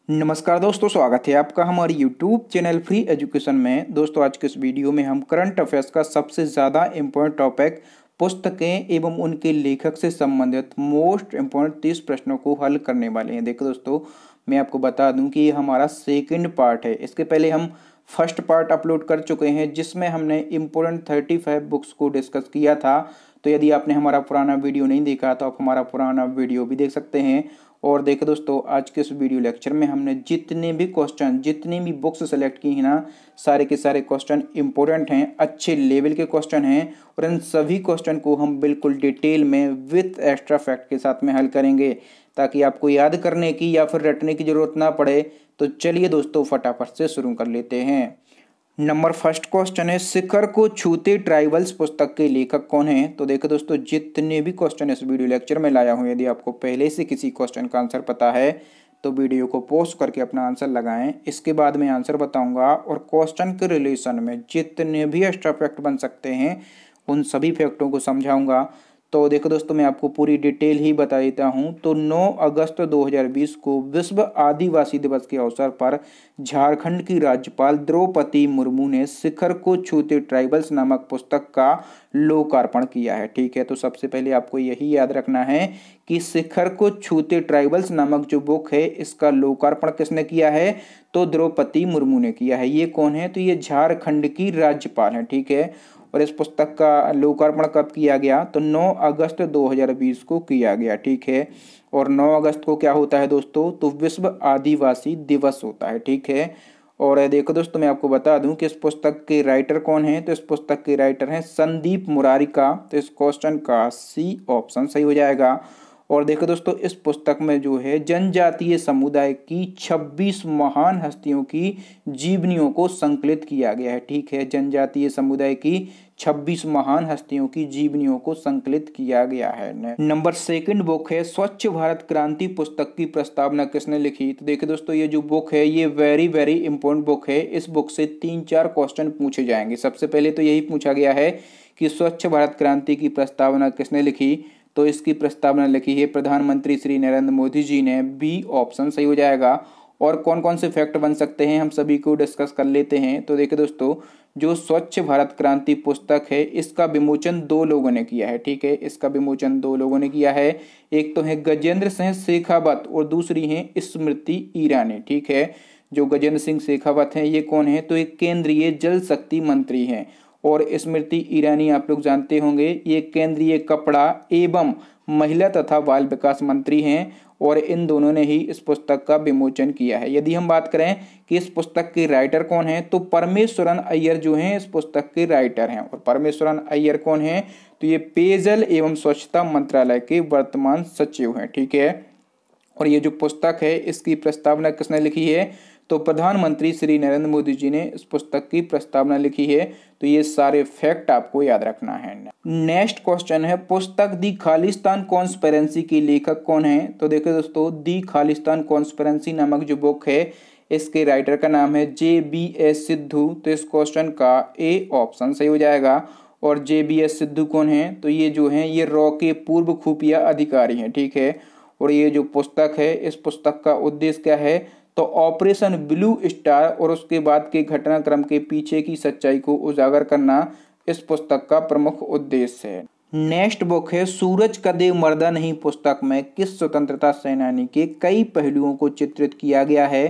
नमस्कार दोस्तों, स्वागत है आपका हमारे YouTube चैनल फ्री एजुकेशन में। दोस्तों, आज के इस वीडियो में हम करंट अफेयर्स का सबसे ज़्यादा इम्पोर्टेंट टॉपिक पुस्तकें एवं उनके लेखक से संबंधित मोस्ट इम्पोर्टेंट 30 प्रश्नों को हल करने वाले हैं। देखो दोस्तों, मैं आपको बता दूं कि ये हमारा सेकंड पार्ट है। इसके पहले हम फर्स्ट पार्ट अपलोड कर चुके हैं जिसमें हमने इम्पोर्टेंट 35 बुक्स को डिस्कस किया था। तो यदि आपने हमारा पुराना वीडियो नहीं देखा तो आप हमारा पुराना वीडियो भी देख सकते हैं। और देखो दोस्तों, आज के इस वीडियो लेक्चर में हमने जितने भी क्वेश्चन, जितनी भी बुक्स सेलेक्ट की हैं ना, सारे के सारे क्वेश्चन इंपॉर्टेंट हैं, अच्छे लेवल के क्वेश्चन हैं। और इन सभी क्वेश्चन को हम बिल्कुल डिटेल में विथ एक्स्ट्रा फैक्ट के साथ में हल करेंगे ताकि आपको याद करने की या फिर रटने की जरूरत ना पड़े। तो चलिए दोस्तों, फटाफट से शुरू कर लेते हैं। नंबर फर्स्ट क्वेश्चन है, शिखर को छूते ट्राइबल्स पुस्तक के लेखक कौन हैं? तो देखो दोस्तों, जितने भी क्वेश्चन इस वीडियो लेक्चर में लाया हूं, यदि आपको पहले से किसी क्वेश्चन का आंसर पता है तो वीडियो को पॉज करके अपना आंसर लगाएं। इसके बाद मैं आंसर बताऊंगा और क्वेश्चन के रिलेशन में जितने भी एक्स्ट्रा फैक्ट बन सकते हैं उन सभी फैक्टों को समझाऊंगा। तो देखो दोस्तों, मैं आपको पूरी डिटेल ही बता देता हूं। तो 9 अगस्त 2020 को विश्व आदिवासी दिवस के अवसर पर झारखंड की राज्यपाल द्रौपदी मुर्मू ने शिखर को छूते ट्राइबल्स नामक पुस्तक का लोकार्पण किया है। ठीक है, तो सबसे पहले आपको यही याद रखना है कि शिखर को छूते ट्राइबल्स नामक जो बुक है इसका लोकार्पण किसने किया है? तो द्रौपदी मुर्मू ने किया है। ये कौन है? तो ये झारखंड की राज्यपाल है। ठीक है, और इस पुस्तक का लोकार्पण कब किया गया? तो 9 अगस्त 2020 को किया गया। ठीक है, और 9 अगस्त को क्या होता है दोस्तों? तो विश्व आदिवासी दिवस होता है। ठीक है, और देखो दोस्तों, मैं आपको बता दूं कि इस पुस्तक के राइटर कौन हैं। तो इस पुस्तक के राइटर हैं संदीप मुरारिका। तो इस क्वेश्चन का सी ऑप्शन सही हो जाएगा। और देखो दोस्तों, इस पुस्तक में जो है जनजातीय समुदाय की 26 महान हस्तियों की जीवनियों को संकलित किया गया है। ठीक है, जनजातीय समुदाय की 26 महान हस्तियों की जीवनियों को संकलित किया गया है। नंबर सेकंड बुक है, स्वच्छ भारत क्रांति पुस्तक की प्रस्तावना किसने लिखी? तो देखिए दोस्तों, ये जो बुक है ये वेरी वेरी इंपॉर्टेंट बुक है। इस बुक से 3-4 क्वेश्चन पूछे जाएंगे। सबसे पहले तो यही पूछा गया है कि स्वच्छ भारत क्रांति की प्रस्तावना किसने लिखी? तो इसकी प्रस्तावना लिखी है प्रधानमंत्री श्री नरेंद्र मोदी जी ने। बी ऑप्शन सही हो जाएगा। और कौन कौन से फैक्ट बन सकते हैं हम सभी को डिस्कस कर लेते हैं। तो देखिए दोस्तों, जो स्वच्छ भारत क्रांति पुस्तक है इसका विमोचन 2 लोगों ने किया है। ठीक है, इसका विमोचन 2 लोगों ने किया है। एक तो है गजेंद्र सिंह शेखावत और दूसरी है स्मृति ईरानी। ठीक है, जो गजेंद्र सिंह शेखावत हैं ये कौन है? तो एक केंद्रीय जल शक्ति मंत्री हैं। और स्मृति ईरानी आप लोग जानते होंगे, ये केंद्रीय कपड़ा एवं महिला तथा बाल विकास मंत्री हैं। और इन दोनों ने ही इस पुस्तक का विमोचन किया है। यदि हम बात करें कि इस पुस्तक के राइटर कौन हैं, तो परमेश्वरन अय्यर जो हैं इस पुस्तक के राइटर हैं। और परमेश्वरन अय्यर कौन हैं? तो ये पेयजल एवं स्वच्छता मंत्रालय के वर्तमान सचिव हैं। ठीक है, और ये जो पुस्तक है इसकी प्रस्तावना किसने लिखी है? तो प्रधानमंत्री श्री नरेंद्र मोदी जी ने इस पुस्तक की प्रस्तावना लिखी है। तो ये सारे फैक्ट आपको याद रखना है। नेक्स्ट क्वेश्चन है, पुस्तक दी खालिस्तान कॉन्स्पिरेंसी के लेखक कौन है? तो देखो दोस्तों, दी खालिस्तान कॉन्स्पिरेंसी नामक जो बुक है इसके राइटर का नाम है JBS सिद्धू। तो इस क्वेश्चन का ए ऑप्शन सही हो जाएगा। और JBS सिद्धू कौन है? तो ये जो है ये रॉ के पूर्व खुफिया अधिकारी हैं। ठीक है, और ये जो पुस्तक है इस पुस्तक का उद्देश्य क्या है? तो ऑपरेशन ब्लू स्टार और उसके बाद के घटनाक्रम के पीछे की सच्चाई को उजागर करना इस पुस्तक का प्रमुख उद्देश्य है। नेक्स्ट बुक है, सूरज कदे मर्दा नहीं पुस्तक में किस स्वतंत्रता सेनानी के कई पहलुओं को चित्रित किया गया है?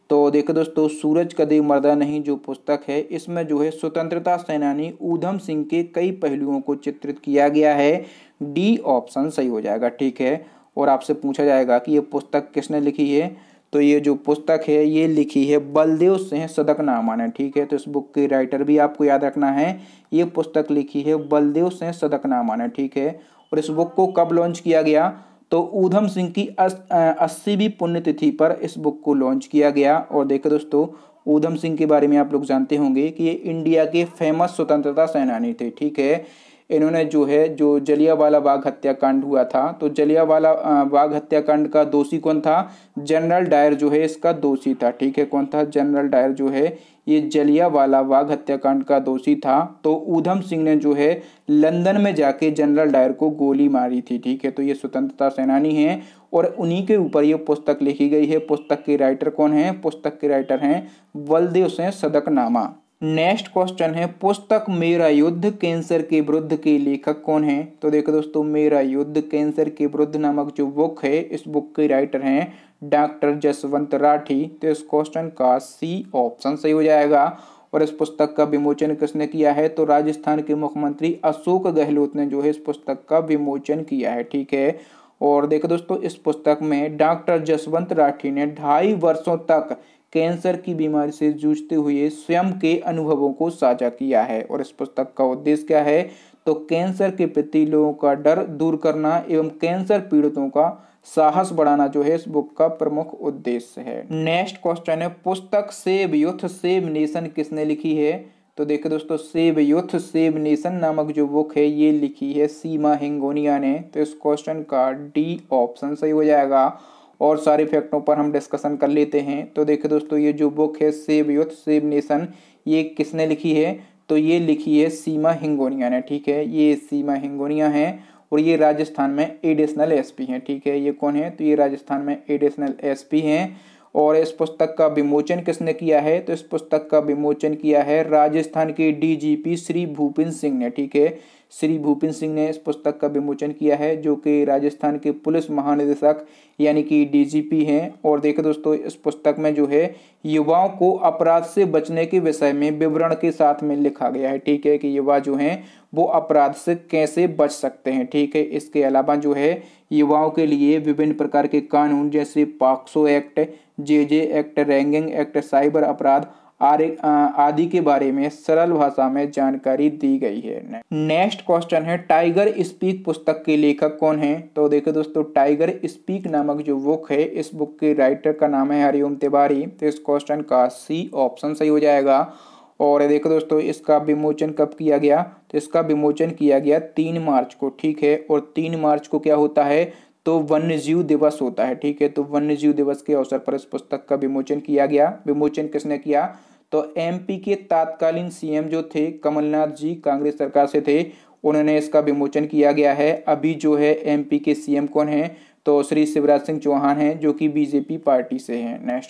तो देखो दोस्तों, सूरज कदे मर्दा नहीं जो पुस्तक है इसमें जो है स्वतंत्रता सेनानी ऊधम सिंह के कई पहलुओं को चित्रित किया गया है। डी ऑप्शन सही हो जाएगा। ठीक है, और आपसे पूछा जाएगा कि ये पुस्तक किसने लिखी है? तो ये जो पुस्तक है ये लिखी है बलदेव सिंह सदकनामा ने। ठीक है, तो इस बुक के राइटर भी आपको याद रखना है। ये पुस्तक लिखी है बलदेव सिंह सदकनामा ने। ठीक है, और इस बुक को कब लॉन्च किया गया? तो ऊधम सिंह की 80वीं पुण्यतिथि पर इस बुक को लॉन्च किया गया। और देखो दोस्तों, ऊधम सिंह के बारे में आप लोग जानते होंगे कि ये इंडिया के फेमस स्वतंत्रता सेनानी थे। ठीक है, इन्होंने जो है जो जलियांवाला बाग हत्याकांड हुआ था, तो जलियांवाला बाग हत्याकांड का दोषी कौन था? जनरल डायर जो है इसका दोषी था। ठीक है, कौन था? जनरल डायर जो है ये जलियांवाला बाग हत्याकांड का दोषी था। तो ऊधम सिंह ने जो है लंदन में जाके जनरल डायर को गोली मारी थी। ठीक है, तो ये स्वतंत्रता सेनानी हैं और उन्हीं के ऊपर ये पुस्तक लिखी गई है। पुस्तक के राइटर कौन है? पुस्तक के राइटर हैं बलदेव सिंह सदकनामा। नेक्स्ट क्वेश्चन है पुस्तक मेरा युद्ध कैंसर के विरुद्ध के लेखक कौन है? तो देखो दोस्तों, मेरा युद्ध कैंसर के विरुद्ध नामक जो बुक है, इस बुक के राइटर हैं डॉक्टर जसवंत राठी। तो इस क्वेश्चन का सी ऑप्शन सही हो जाएगा। और इस पुस्तक का विमोचन किसने किया है? तो राजस्थान के मुख्यमंत्री अशोक गहलोत ने जो है इस पुस्तक का विमोचन किया है। ठीक है। और देखो दोस्तों, इस पुस्तक में डॉक्टर जसवंत राठी ने 2.5 वर्षों तक कैंसर की बीमारी से जूझते हुए स्वयं के अनुभवों को साझा किया है। और इस पुस्तक का उद्देश्य क्या है? तो कैंसर के प्रति लोगों का डर दूर करना एवं कैंसर पीड़ितों का साहस बढ़ाना जो है इस बुक का प्रमुख उद्देश्य है। नेक्स्ट क्वेश्चन है पुस्तक सेव यूथ सेव नेशन किसने लिखी है? तो देखो दोस्तों, सेव यूथ सेव नेशन नामक जो बुक है ये लिखी है सीमा हिंगोनिया ने। तो इस क्वेश्चन का डी ऑप्शन सही हो जाएगा। और सारे फैक्टों पर हम डिस्कशन कर लेते हैं। तो देखो दोस्तों, ये जो बुक है सेव यूथ सेव नेशन, ये किसने लिखी है? तो ये लिखी है सीमा हिंगोनिया ने। ठीक है, ये सीमा हिंगोनिया है और ये राजस्थान में एडिशनल एसपी हैं। ठीक है, ये कौन है? तो ये राजस्थान में एडिशनल एसपी हैं। और इस पुस्तक का विमोचन किसने किया है? तो इस पुस्तक का विमोचन किया है राजस्थान के डीजीपी श्री भूपिंदर सिंह ने। ठीक है, श्री भूपिंदर सिंह ने इस पुस्तक का विमोचन किया है, जो कि राजस्थान के पुलिस महानिदेशक यानी कि डीजीपी हैं। और देखो दोस्तों, इस पुस्तक में जो है युवाओं को अपराध से बचने के विषय में विवरण के साथ में लिखा गया है। ठीक है, कि युवा जो हैं वो अपराध से कैसे बच सकते हैं। ठीक है, इसके अलावा जो है युवाओं के लिए विभिन्न प्रकार के कानून जैसे POCSO act, JJ act, ragging act, cyber अपराध आदि के बारे में सरल भाषा में जानकारी दी गई है। नेक्स्ट क्वेश्चन है टाइगर स्पीक पुस्तक के लेखक कौन है? तो देखो दोस्तों, टाइगर स्पीक नामक जो बुक है, इस बुक के राइटर का नाम है हरिओम तिवारी। तो इस क्वेश्चन का सी ऑप्शन सही हो जाएगा। और देखो दोस्तों, इसका विमोचन कब किया गया? तो इसका विमोचन किया गया 3 मार्च को। ठीक है, और 3 मार्च को क्या होता है? तो वन्य जीव दिवस होता है। ठीक है, तो वन्य जीव दिवस के अवसर पर इस पुस्तक का विमोचन किया गया। विमोचन किसने किया? तो एमपी के तत्कालीन सीएम जो थे कमलनाथ जी, कांग्रेस सरकार से थे, उन्होंने इसका विमोचन किया गया है। अभी जो है एमपी के सीएम कौन है? तो श्री शिवराज सिंह चौहान हैं, जो कि बीजेपी पार्टी से हैं।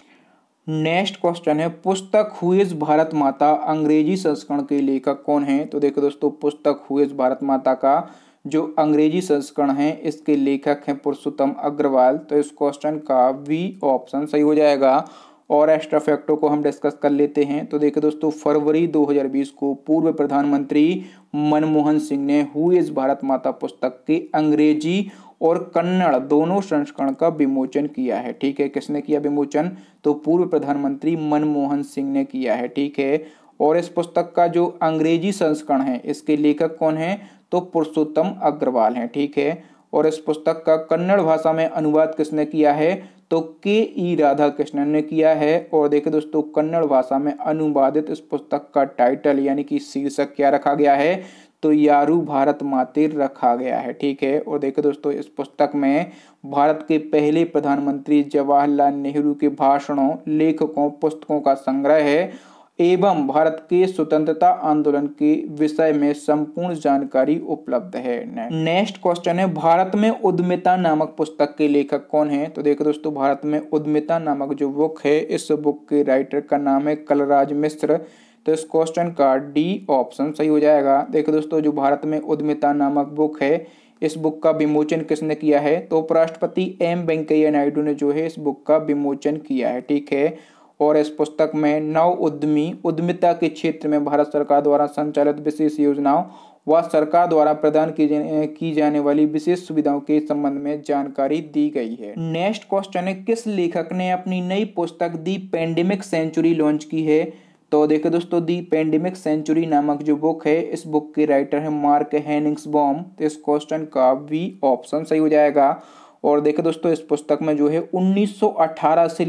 नेक्स्ट क्वेश्चन है पुस्तक हु इज भारत माता अंग्रेजी संस्करण के लेखक कौन है? तो देखो दोस्तों, पुस्तक हु इज भारत माता का जो अंग्रेजी संस्करण है, इसके लेखक हैं पुरुषोत्तम अग्रवाल। तो इस क्वेश्चन का वी ऑप्शन सही हो जाएगा। और एक्स्ट्रा फैक्टों को हम डिस्कस कर लेते हैं। तो देखो दोस्तों, फरवरी 2020 को पूर्व प्रधानमंत्री मनमोहन सिंह ने हु इज भारत माता पुस्तक के अंग्रेजी और कन्नड़ दोनों संस्करण का विमोचन किया है। ठीक है, किसने किया विमोचन? तो पूर्व प्रधानमंत्री मनमोहन सिंह ने किया है। ठीक है, और इस पुस्तक का जो अंग्रेजी संस्करण है, इसके लेखक कौन है? तो पुरुषोत्तम अग्रवाल हैं। ठीक है, और इस पुस्तक का कन्नड़ भाषा में अनुवाद किसने किया है? तो के राधा कृष्णन ने किया है। और देखिए दोस्तों, कन्नड़ भाषा में अनुवादित इस पुस्तक का टाइटल यानी कि शीर्षक क्या रखा गया है? तो यारू भारत माते रखा गया है। ठीक है, और देखिए दोस्तों, इस पुस्तक में भारत के पहले प्रधानमंत्री जवाहरलाल नेहरू के भाषणों, लेखकों, पुस्तकों का संग्रह है एवं भारत के स्वतंत्रता आंदोलन के विषय में संपूर्ण जानकारी उपलब्ध है। नेक्स्ट क्वेश्चन है भारत में उद्यमिता नामक पुस्तक के लेखक कौन है? तो देखो दोस्तों, भारत में उद्यमिता नामक जो बुक है, इस बुक के राइटर का नाम है कलराज मिश्र। तो इस क्वेश्चन का डी ऑप्शन सही हो जाएगा। देखो दोस्तों, जो भारत में उद्यमिता नामक बुक है, इस बुक का विमोचन किसने किया है? तो उपराष्ट्रपति एम वेंकैया नायडू ने जो है इस बुक का विमोचन किया है। ठीक है, और इस पुस्तक में नव उद्यमी उद्यमिता के क्षेत्र में भारत सरकार द्वारा संचालित विशेष योजनाओं व सरकार द्वारा प्रदान की जाने वाली विशेष सुविधाओं के संबंध में जानकारी दी गई है। नेक्स्ट क्वेश्चन है किस लेखक ने अपनी नई पुस्तक दी पेंडेमिक सेंचुरी लॉन्च की है? तो देखो दोस्तों, दी पेंडेमिक सेंचुरी नामक जो बुक है, इस बुक के राइटर है मार्क हेनिंग्सबॉम। तो इस क्वेश्चन का वी ऑप्शन सही हो जाएगा। और देखो दोस्तों, इस पुस्तक में जो है 1918 से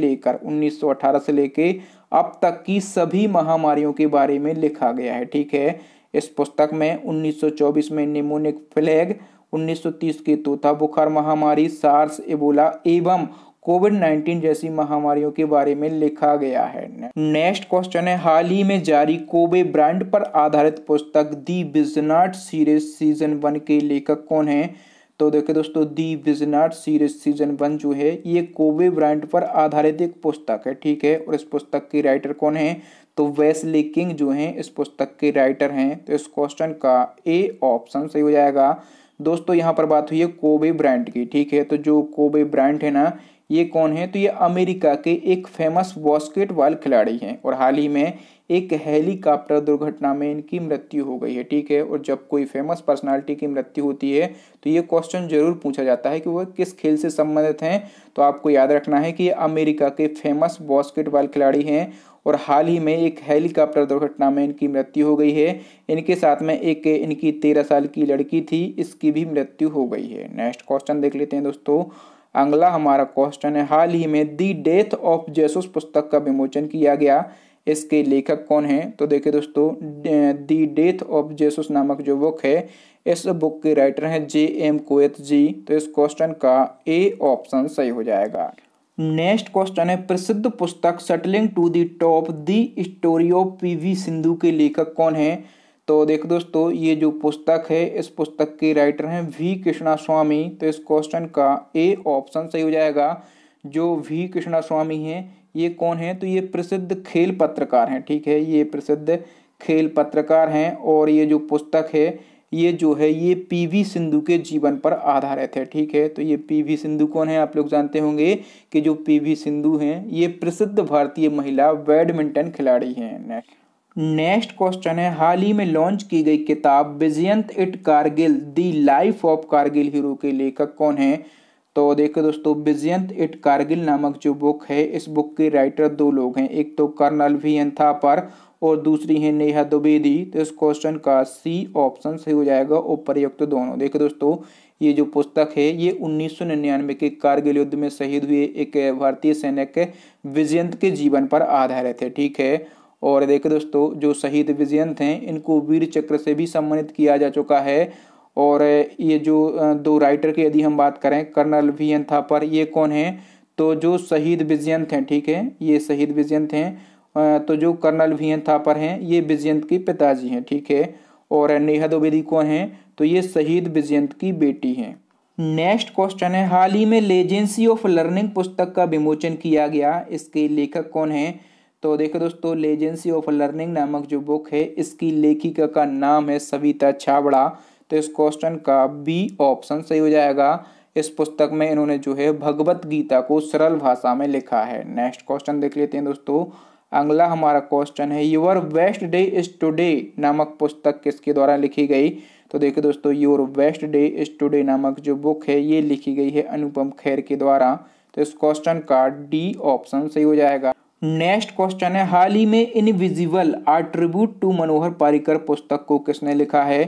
लेकर अब तक की सभी महामारियों के बारे में लिखा गया है। ठीक है, इस पुस्तक में 1924 में निमोनिक प्लेग, 1930 की तोता बुखार महामारी, सार्स, इबोला एवं कोविड-19 जैसी महामारियों के बारे में लिखा गया है। नेक्स्ट क्वेश्चन है हाल ही में जारी कोबे ब्रांड पर आधारित पुस्तक दी बिजनाट सीरीज सीजन 1 के लेखक कौन है? तो देखिए दोस्तों, दी विजनाट सीरीज सीजन 1 जो है ये कोबे ब्रायंट पर आधारित एक पुस्तक है, ठीक है। और इस पुस्तक के राइटर कौन है? तो वेस्ली किंग जो हैं इस पुस्तक के राइटर हैं। तो इस क्वेश्चन का ए ऑप्शन सही हो जाएगा। दोस्तों यहाँ पर बात हुई है कोबे ब्रायंट की, ठीक है। तो जो कोबे ब्रायंट है ना, ये कौन है? तो ये अमेरिका के एक फेमस बास्केटबॉल खिलाड़ी हैं और हाल ही में एक हेलीकॉप्टर दुर्घटना में इनकी मृत्यु हो गई है, ठीक है। और जब कोई फेमस पर्सनालिटी की मृत्यु होती है तो ये क्वेश्चन जरूर पूछा जाता है कि वह किस खेल से संबंधित हैं। तो आपको याद रखना है कि ये अमेरिका के फेमस बास्केटबॉल खिलाड़ी हैं और हाल ही में एक हेलीकॉप्टर दुर्घटना में इनकी मृत्यु हो गई है। इनके साथ में एक इनकी 13 साल की लड़की थी, इसकी भी मृत्यु हो गई है। नेक्स्ट क्वेश्चन देख लेते हैं दोस्तों। अगला हमारा क्वेश्चन है, हाल ही में दी डेथ ऑफ जेसस पुस्तक का विमोचन किया गया, इसके लेखक कौन हैं? तो देखिए दोस्तों, दी डेथ ऑफ जेसस नामक जो बुक है इस बुक के राइटर हैं J.M. कोएत जी। तो इस क्वेश्चन का ए ऑप्शन सही हो जाएगा। नेक्स्ट क्वेश्चन है, प्रसिद्ध पुस्तक settling to the top the story of PV Sindhu के लेखक कौन है? तो देखो दोस्तों, ये जो पुस्तक है इस पुस्तक के राइटर हैं वी कृष्णा स्वामी। तो इस क्वेश्चन का ए ऑप्शन सही हो जाएगा। जो वी कृष्णा स्वामी हैं ये कौन है? तो ये प्रसिद्ध खेल पत्रकार हैं, ठीक है। ये प्रसिद्ध खेल पत्रकार हैं और ये जो पुस्तक है ये जो है ये पीवी सिंधु के जीवन पर आधारित है, ठीक है। तो ये पीवी सिंधु कौन है? आप लोग जानते होंगे कि जो पीवी सिंधु हैं ये प्रसिद्ध भारतीय महिला बैडमिंटन खिलाड़ी हैं। नेक्स्ट क्वेश्चन है, हाल ही में लॉन्च की गई किताब Vijyant at Kargil the life of Kargil hero के लेखक कौन है? तो देखो दोस्तों, विजयंत इट कारगिल नामक जो बुक है इस बुक के राइटर दो लोग हैं, एक तो कर्नल वी.एन. थापर और दूसरी है नेहा द्विवेदी। तो इस क्वेश्चन का सी ऑप्शन सही हो जाएगा, उपर्युक्त दोनों। देखो दोस्तों, ये जो पुस्तक है ये 1999 के कारगिल युद्ध में शहीद हुए एक भारतीय सैनिक विजयंत के जीवन पर आधारित है, ठीक है। और देखो दोस्तों, जो शहीद विजयंत हैं इनको वीर चक्र से भी सम्मानित किया जा चुका है। और ये जो दो राइटर की यदि हम बात करें, कर्नल वी.एन. थापर ये कौन है? तो जो शहीद विजयंत हैं, ठीक है, ये शहीद विजयंत हैं। तो जो कर्नल वी.एन. थापर हैं ये विजयंत के पिताजी हैं, ठीक है। और नेहा द्विवेदी कौन है? तो ये शहीद विजयंत की बेटी हैं। नेक्स्ट क्वेश्चन है, हाल ही में लेजेंसी ऑफ लर्निंग पुस्तक का विमोचन किया गया, इसके लेखक कौन है? तो देखो दोस्तों, लेजेंसी ऑफ लर्निंग नामक जो बुक है इसकी लेखिका का नाम है सविता छाबड़ा। तो इस क्वेश्चन का बी ऑप्शन सही हो जाएगा। इस पुस्तक में इन्होंने जो है भगवत गीता को सरल भाषा में लिखा है। नेक्स्ट क्वेश्चन देख लेते हैं दोस्तों। अगला हमारा क्वेश्चन है, your best day is today नामक पुस्तक किसके द्वारा लिखी गई? तो देखिए दोस्तों, your best day is today नामक जो बुक है ये लिखी गई है अनुपम खेर के द्वारा। तो इस क्वेश्चन का डी ऑप्शन सही हो जाएगा। नेक्स्ट क्वेश्चन है, हाल ही में इनविजिबल आ ट्रिब्यूट टू मनोहर पारिकर पुस्तक को किसने लिखा है?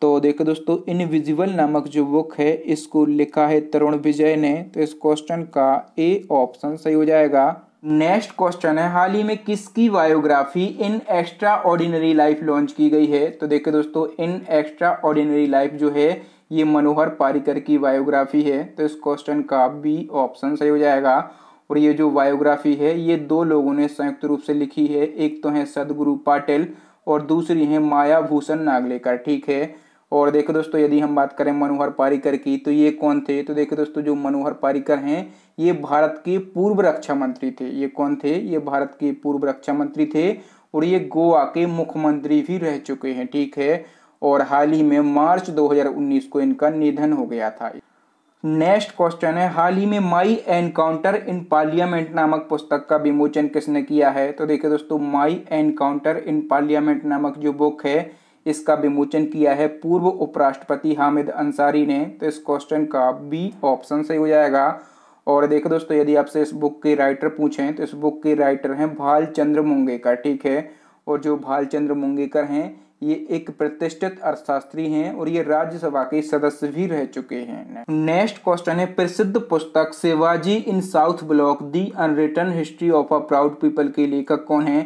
तो देखो दोस्तों, इनविजिबल नामक जो बुक है इसको लिखा है तरुण विजय ने। तो इस क्वेश्चन का ए ऑप्शन सही हो जाएगा। नेक्स्ट क्वेश्चन है, हाल ही में किसकी बायोग्राफी इन एक्स्ट्रा ऑर्डिनरी लाइफ लॉन्च की गई है? तो देखो दोस्तों, इन एक्स्ट्रा ऑर्डिनरी लाइफ जो है ये मनोहर पारिकर की बायोग्राफी है। तो इस क्वेश्चन का बी ऑप्शन सही हो जाएगा। और ये जो बायोग्राफी है ये दो लोगों ने संयुक्त रूप से लिखी है, एक तो है सदगुरु पाटिल और दूसरी है माया भूषण नागलेकर, ठीक है। और देखो दोस्तों, यदि हम बात करें मनोहर पारिकर की तो ये कौन थे? तो देखो दोस्तों, जो मनोहर पारिकर हैं ये भारत के पूर्व रक्षा मंत्री थे। ये कौन थे? ये भारत के पूर्व रक्षा मंत्री थे और ये गोवा के मुख्यमंत्री भी रह चुके हैं, ठीक है। और हाल ही में मार्च 2019 को इनका निधन हो गया था। नेक्स्ट क्वेश्चन है, हाल ही में माई एनकाउंटर इन पार्लियामेंट नामक पुस्तक का विमोचन किसने किया है? तो देखिए दोस्तों, माई एनकाउंटर इन पार्लियामेंट नामक जो बुक है इसका विमोचन किया है पूर्व उपराष्ट्रपति हामिद अंसारी ने। तो इस क्वेश्चन का बी ऑप्शन सही हो जाएगा। और देखो दोस्तों, यदि आपसे इस बुक के राइटर पूछें तो इस बुक के राइटर हैं भालचंद्र मुंगेकर, ठीक है। और जो भालचंद्र मुंगेकर हैं ये एक प्रतिष्ठित अर्थशास्त्री हैं और ये राज्यसभा के सदस्य भी रह चुके हैं। नेक्स्ट क्वेश्चन है, प्रसिद्ध पुस्तक Shivaji in South Block the unwritten history of a proud people के लेखक कौन है?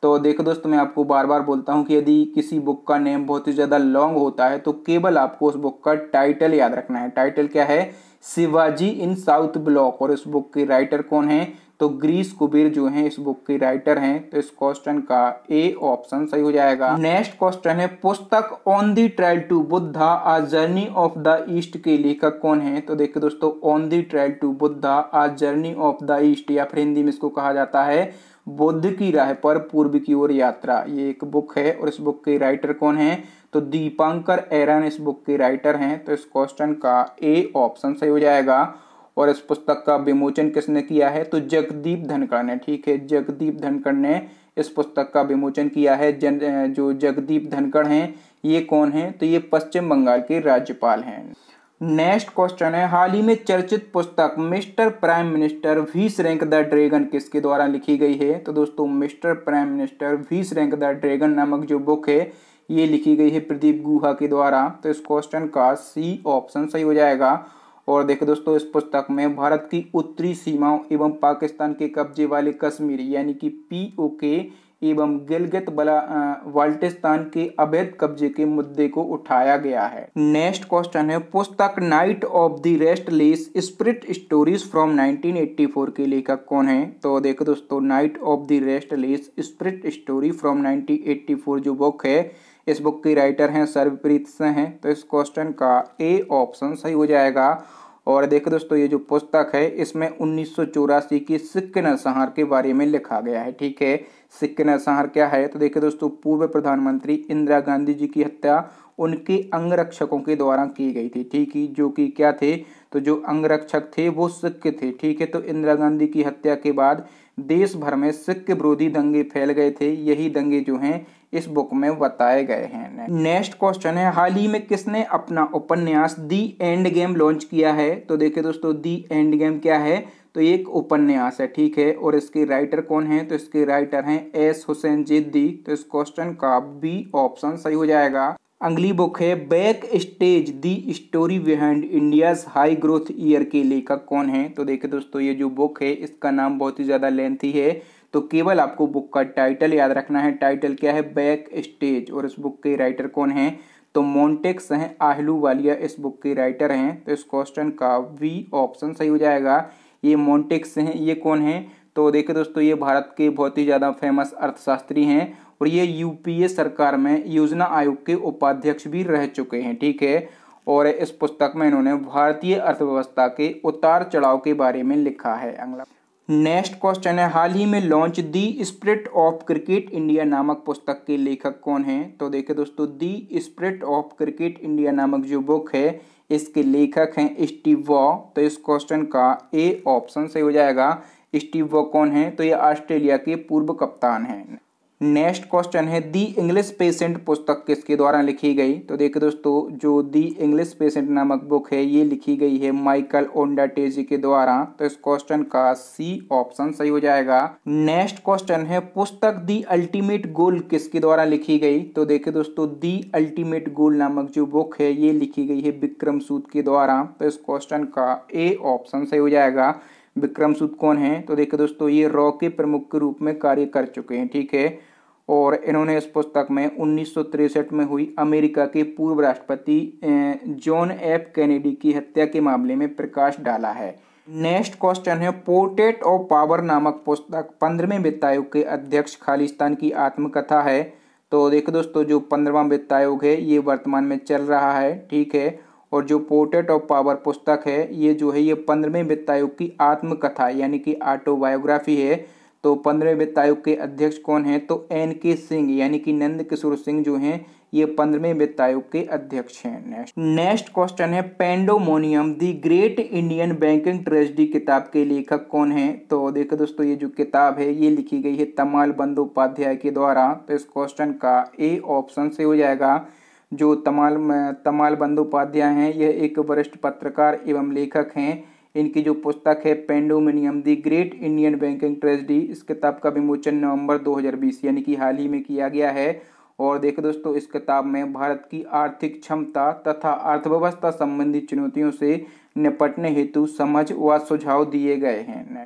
तो देखो दोस्तों, मैं आपको बार बार बोलता हूं कि यदि किसी बुक का नेम बहुत ही ज्यादा लॉन्ग होता है तो केवल आपको उस बुक का टाइटल याद रखना है। टाइटल क्या है? Shivaji in South block. और इस बुक के राइटर कौन है? तो गिरीश कुबेर जो हैं इस बुक के राइटर हैं। तो इस क्वेश्चन का ए ऑप्शन सही हो जाएगा। नेक्स्ट क्वेश्चन है, पुस्तक on the trail to Buddha a journey of the east के लेखक कौन है? तो देखिए दोस्तों, on the trail to Buddha a journey of the east, या फिर हिंदी में इसको कहा जाता है बुद्ध की राह पर पूर्व की ओर यात्रा, ये एक बुक है। और इस बुक के राइटर कौन है? तो दीपांकर एरन इस बुक के राइटर हैं। तो इस क्वेश्चन का ए ऑप्शन सही हो जाएगा। और इस पुस्तक का विमोचन किसने किया है? तो जगदीप धनखड़ ने, ठीक है, जगदीप धनखड़ ने इस पुस्तक का विमोचन किया है। जो जगदीप धनखड़ हैं ये कौन है? तो ये पश्चिम बंगाल के राज्यपाल हैं। नेक्स्ट क्वेश्चन है, हाल ही में चर्चित पुस्तक मिस्टर प्राइम मिनिस्टर वीस रैंक द ड्रैगन किसके द्वारा लिखी गई है? तो दोस्तों, मिस्टर प्राइम मिनिस्टर वीस रैंक द ड्रैगन नामक जो बुक है ये लिखी गई है प्रदीप गुहा के द्वारा। तो इस क्वेश्चन का सी ऑप्शन सही हो जाएगा। और देखो दोस्तों, इस पुस्तक में भारत की उत्तरी सीमाओं एवं पाकिस्तान के कब्जे वाले कश्मीर यानी कि पीओके एवं गिलगित बाल्टिस्तान के अवैध कब्जे के मुद्दे को उठाया गया है। नेक्स्ट क्वेश्चन है, पुस्तक night of the restless spirit stories from 1984 के लेखक कौन है? तो देखो दोस्तों, night of the restless spirit story from 1984 जो बुक है इस बुक के राइटर हैं सर्वप्रीत सिंह हैं। तो इस क्वेश्चन का ए ऑप्शन सही हो जाएगा। और देखो दोस्तों, ये जो पुस्तक है इसमें 1984 की सिख नरसंहार के बारे में लिखा गया है, ठीक है। सिख नरसंहार क्या है? तो देखिए दोस्तों, पूर्व प्रधानमंत्री इंदिरा गांधी जी की हत्या उनके अंगरक्षकों के द्वारा की गई थी, ठीक है, जो कि क्या थे? तो जो अंगरक्षक थे वो सिख थे, ठीक है। तो इंदिरा गांधी की हत्या के बाद देश भर में सिख विरोधी दंगे फैल गए थे। यही दंगे जो हैं इस बुक में बताए गए हैं। नेक्स्ट क्वेश्चन है, हाल ही में किसने अपना उपन्यास दी एंड गेम लॉन्च किया है? तो देखिए दोस्तों, दी एंड गेम क्या है? तो एक उपन्यास है, ठीक है। और इसके राइटर कौन है? तो इसके राइटर हैं एस हुसैन जिद्दी। तो इस क्वेश्चन का बी ऑप्शन सही हो जाएगा। अगली बुक है backstage the story behind India's high growth year के लेखक कौन है? तो देखिए दोस्तों, ये जो बुक है इसका नाम बहुत ही ज्यादा लेंथी है, तो केवल आपको बुक का टाइटल याद रखना है। टाइटल क्या है? Back stage. और इस बुक के राइटर कौन है? तो मोन्टेक्स हैं आहलूवालिया इस बुक के राइटर हैं। तो इस क्वेश्चन का बी ऑप्शन सही हो जाएगा। ये मोन्टेक्स हैं, ये कौन है? तो देखिए दोस्तों, ये भारत के बहुत ही ज्यादा फेमस अर्थशास्त्री हैं और ये यूपीए सरकार में योजना आयोग के उपाध्यक्ष भी रह चुके हैं, ठीक है। और इस पुस्तक में इन्होंने भारतीय अर्थव्यवस्था के उतार चढ़ाव के बारे में लिखा है। अगला नेक्स्ट क्वेश्चन है, हाल ही में launch the spirit of cricket India नामक पुस्तक के लेखक कौन है? तो देखिए दोस्तों, the spirit of cricket India नामक जो बुक है इसके लेखक हैं स्टीव वॉ। तो इस क्वेश्चन का ए ऑप्शन सही हो जाएगा। स्टीव वॉ कौन है? तो ये ऑस्ट्रेलिया के पूर्व कप्तान हैं। नेक्स्ट क्वेश्चन है, दी इंग्लिश पेशेंट पुस्तक किसके द्वारा लिखी गई? तो देखिए दोस्तों, जो दी इंग्लिश पेशेंट नामक बुक है ये लिखी गई है माइकल ओंडाटेजी के द्वारा। तो इस क्वेश्चन का सी ऑप्शन सही हो जाएगा। नेक्स्ट क्वेश्चन है, पुस्तक दी अल्टीमेट गोल किसके द्वारा लिखी गई? तो देखिए दोस्तों, दी अल्टीमेट गोल नामक जो बुक है ये लिखी गई है विक्रम सूद के द्वारा। तो इस क्वेश्चन का ए ऑप्शन सही हो जाएगा। विक्रम सूद कौन है? तो देखिए दोस्तों, ये रॉ के प्रमुख के रूप में कार्य कर चुके हैं, ठीक है। और इन्होंने इस पुस्तक में 1963 में हुई अमेरिका के पूर्व राष्ट्रपति जॉन एफ कैनेडी की हत्या के मामले में प्रकाश डाला है। नेक्स्ट क्वेश्चन है, पोर्ट्रेट ऑफ पावर नामक पुस्तक 15वें वित्त आयोग के अध्यक्ष खालिस्तान की आत्मकथा है। तो देखो दोस्तों, जो 15वां वित्त आयोग है ये वर्तमान में चल रहा है, ठीक है। और जो पोर्ट्रेट ऑफ पावर पुस्तक है ये जो है ये 15वें वित्त आयोग की आत्मकथा यानी कि ऑटोबायोग्राफी है। तो 15वें वित्त आयोग के अध्यक्ष कौन है? तो NK सिंह यानी कि नंद किशोर सिंह जो हैं ये 15वें वित्त आयोग के अध्यक्ष हैं। नेक्स्ट क्वेश्चन है, pandemonium the great Indian banking tragedy किताब के लेखक कौन है? तो देखो दोस्तों, ये जो किताब है ये लिखी गई है तमाल बंदोपाध्याय के द्वारा। तो इस क्वेश्चन का ए ऑप्शन से हो जाएगा। जो तमाल बंदोपाध्याय हैं यह एक वरिष्ठ पत्रकार एवं लेखक हैं। इनकी जो पुस्तक है pandemonium the great Indian banking tragedy, इस किताब का विमोचन नवंबर 2020 यानी कि हाल ही में किया गया है। और देखो दोस्तों, इस किताब में भारत की आर्थिक क्षमता तथा अर्थव्यवस्था संबंधी चुनौतियों से निपटने हेतु समझ व सुझाव दिए गए हैं।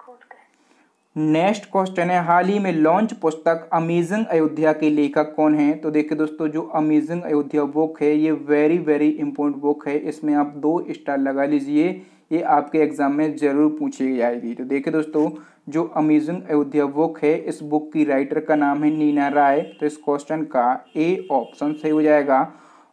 नेक्स्ट क्वेश्चन है, हाल ही में लॉन्च पुस्तक अमेजिंग अयोध्या के लेखक कौन है? तो देखिए दोस्तों, जो अमेजिंग अयोध्या बुक है ये वेरी वेरी इंपॉर्टेंट बुक है। इसमें आप 2 स्टार लगा लीजिए, ये आपके एग्जाम में जरूर पूछी जाएगी। तो देखिए दोस्तों, जो अमेजिंग अयोध्या बुक है, इस बुक की राइटर का नाम है नीना राय। तो इस क्वेश्चन का ए ऑप्शन सही हो जाएगा।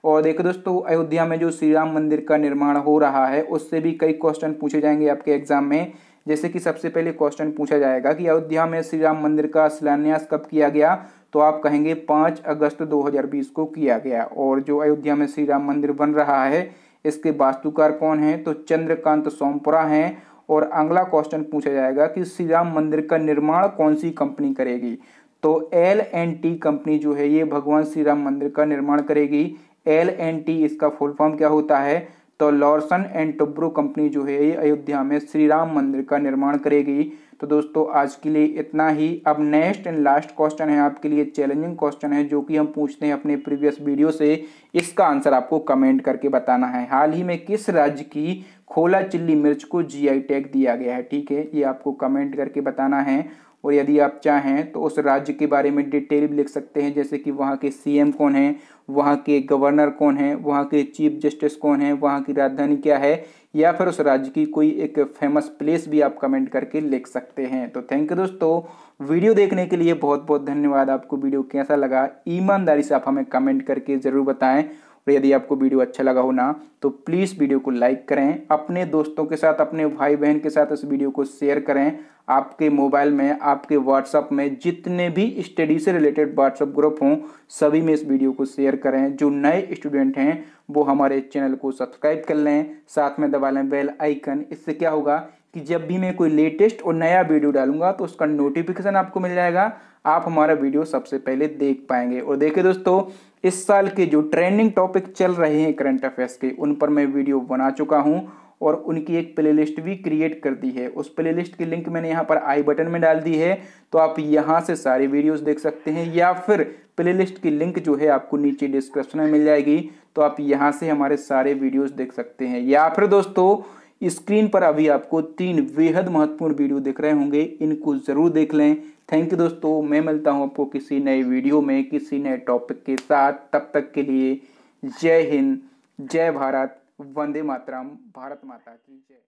और देखो दोस्तों, अयोध्या में जो श्री राम मंदिर का निर्माण हो रहा है उससे भी कई क्वेश्चन पूछे जाएंगे आपके एग्जाम में। जैसे कि सबसे पहले क्वेश्चन पूछा जाएगा कि अयोध्या में श्री राम मंदिर का शिलान्यास कब किया गया, तो आप कहेंगे 5 अगस्त 2020 को किया गया। और जो अयोध्या में श्री राम मंदिर बन रहा है इसके वास्तुकार कौन है, तो चंद्रकांत सोमपुरा हैं। और अगला क्वेश्चन पूछा जाएगा कि श्री राम मंदिर का निर्माण कौन सी कंपनी करेगी, तो L&T कंपनी जो है ये भगवान श्री राम मंदिर का निर्माण करेगी। L&T इसका फुल फॉर्म क्या होता है, तो लॉर्सन एंड टुब्रो कंपनी जो है ये अयोध्या में श्री राम मंदिर का निर्माण करेगी। तो दोस्तों आज के लिए इतना ही। अब नेक्स्ट एंड लास्ट क्वेश्चन है आपके लिए, चैलेंजिंग क्वेश्चन है जो कि हम पूछते हैं अपने प्रीवियस वीडियो से। इसका आंसर आपको कमेंट करके बताना है। हाल ही में किस राज्य की खोला चिल्ली मिर्च को GI टैग दिया गया है, ठीक है, ये आपको कमेंट करके बताना है। और यदि आप चाहें तो उस राज्य के बारे में डिटेल भी लिख सकते हैं, जैसे कि वहाँ के CM कौन है, वहाँ के गवर्नर कौन है, वहाँ के चीफ जस्टिस कौन है, वहाँ की राजधानी क्या है, या फिर उस राज्य की कोई एक फेमस प्लेस भी आप कमेंट करके लिख सकते हैं। तो थैंक यू दोस्तों, वीडियो देखने के लिए बहुत बहुत धन्यवाद। आपको वीडियो कैसा लगा ईमानदारी से आप हमें कमेंट करके ज़रूर बताएं। और यदि आपको वीडियो अच्छा लगा हो ना तो प्लीज़ वीडियो को लाइक करें, अपने दोस्तों के साथ, अपने भाई बहन के साथ इस वीडियो को शेयर करें। आपके मोबाइल में, आपके व्हाट्सएप में जितने भी स्टडी से रिलेटेड व्हाट्सएप ग्रुप हों सभी में इस वीडियो को शेयर करें। जो नए स्टूडेंट हैं वो हमारे चैनल को सब्सक्राइब कर लें, साथ में दबा लें बेल आइकन। इससे क्या होगा कि जब भी मैं कोई लेटेस्ट और नया वीडियो डालूंगा तो उसका नोटिफिकेशन आपको मिल जाएगा, आप हमारा वीडियो सबसे पहले देख पाएंगे। और देखिए दोस्तों, इस साल के जो ट्रेंडिंग टॉपिक चल रहे हैं करंट अफेयर्स के, उन पर मैं वीडियो बना चुका हूं और उनकी एक प्लेलिस्ट भी क्रिएट कर दी है। उस प्लेलिस्ट की लिंक मैंने यहाँ पर आई बटन में डाल दी है, तो आप यहाँ से सारी वीडियोस देख सकते हैं, या फिर प्लेलिस्ट की लिंक जो है आपको नीचे डिस्क्रिप्शन में मिल जाएगी, तो आप यहाँ से हमारे सारे वीडियोस देख सकते हैं। या फिर दोस्तों, स्क्रीन पर अभी आपको 3 बेहद महत्वपूर्ण वीडियो दिख रहे होंगे, इनको जरूर देख लें। थैंक यू दोस्तों, मैं मिलता हूं आपको किसी नए वीडियो में किसी नए टॉपिक के साथ। तब तक के लिए जय हिंद, जय भारत, वंदे मातरम, भारत माता की जय।